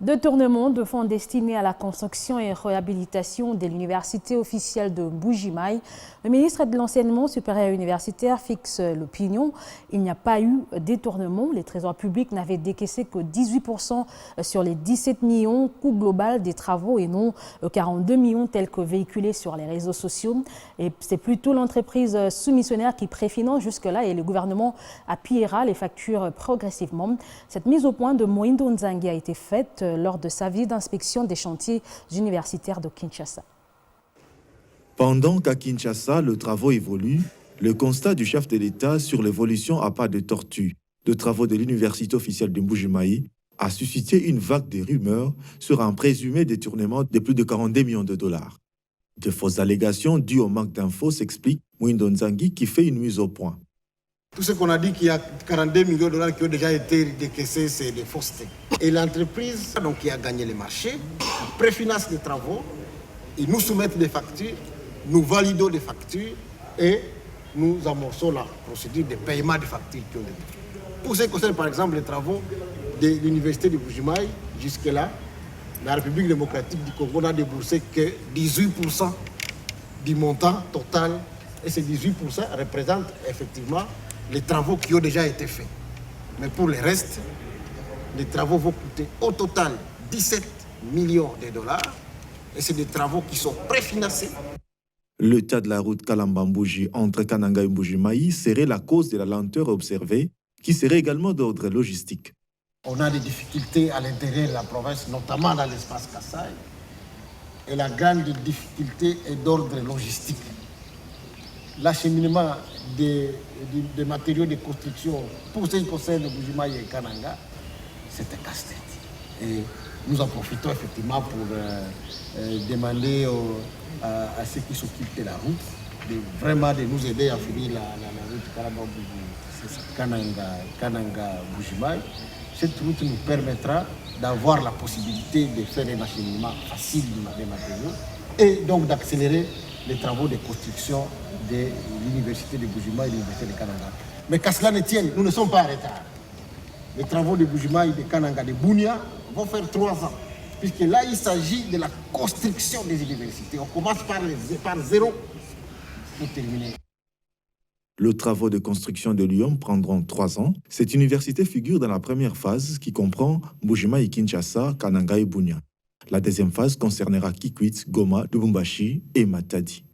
Détournement de fonds destinés à la construction et réhabilitation de l'université officielle de Mbuji-Mayi. Le ministre de l'Enseignement supérieur universitaire fixe l'opinion. Il n'y a pas eu détournement. Les trésors publics n'avaient décaissé que 18% sur les 17 millions coût global des travaux et non 42 millions tels que véhiculés sur les réseaux sociaux. Et c'est plutôt l'entreprise soumissionnaire qui préfinance jusque-là et le gouvernement appuiera les factures progressivement. Cette mise au point de Moindo Nzangi a été faite lors de sa visite d'inspection des chantiers universitaires de Kinshasa. Pendant qu'à Kinshasa, le travail évolue, le constat du chef de l'État sur l'évolution à pas de tortue de travaux de l'université officielle de Mbuji-Mayi a suscité une vague de rumeurs sur un présumé détournement de plus de 42 millions de dollars. De fausses allégations dues au manque d'infos s'expliquent Moindo Nzangi qui fait une mise au point. Tout ce qu'on a dit qu'il y a 42 millions de dollars qui ont déjà été décaissés, c'est des faussetés. Et l'entreprise qui a gagné les marchés préfinance les travaux, ils nous soumettent des factures, nous validons les factures et nous amorçons la procédure de paiement des factures qui ont été faites. Pour ce qui concerne par exemple les travaux de l'université de Mbuji-Mayi, jusque-là, la République démocratique du Congo n'a déboursé que 18% du montant total et ces 18% représentent effectivement les travaux qui ont déjà été faits. Mais pour le reste, les travaux vont coûter au total 17 millions de dollars et c'est des travaux qui sont préfinancés. L'état de la route Kalamba-Mbuji entre Kananga et Mbuji-Mayi serait la cause de la lenteur observée, qui serait également d'ordre logistique. On a des difficultés à l'intérieur de la province, notamment dans l'espace Kassai, et la grande difficulté est d'ordre logistique. L'acheminement des matériaux de construction pour ce qui concerne Mbuji-Mayi et Kananga, c'est un casse-tête. Et nous en profitons effectivement pour demander à ceux qui s'occupent de la route de nous aider à finir la route Kananga-Mbuji-Mayi. Cette route nous permettra d'avoir la possibilité de faire un acheminement facile des matériaux et donc d'accélérer les travaux de construction de l'université de Mbuji-Mayi et de l'université de Kananga. Mais qu'à cela ne tienne, nous ne sommes pas en retard. Les travaux de Mbuji-Mayi, de Kananga, de Bunia vont faire 3 ans. Puisque là, il s'agit de la construction des universités. On commence par zéro pour terminer. Les travaux de construction de Lyon prendront 3 ans. Cette université figure dans la première phase qui comprend Mbuji-Mayi, Kinshasa, Kananga et Bunia. La deuxième phase concernera Kikwit, Goma, Lubumbashi et Matadi.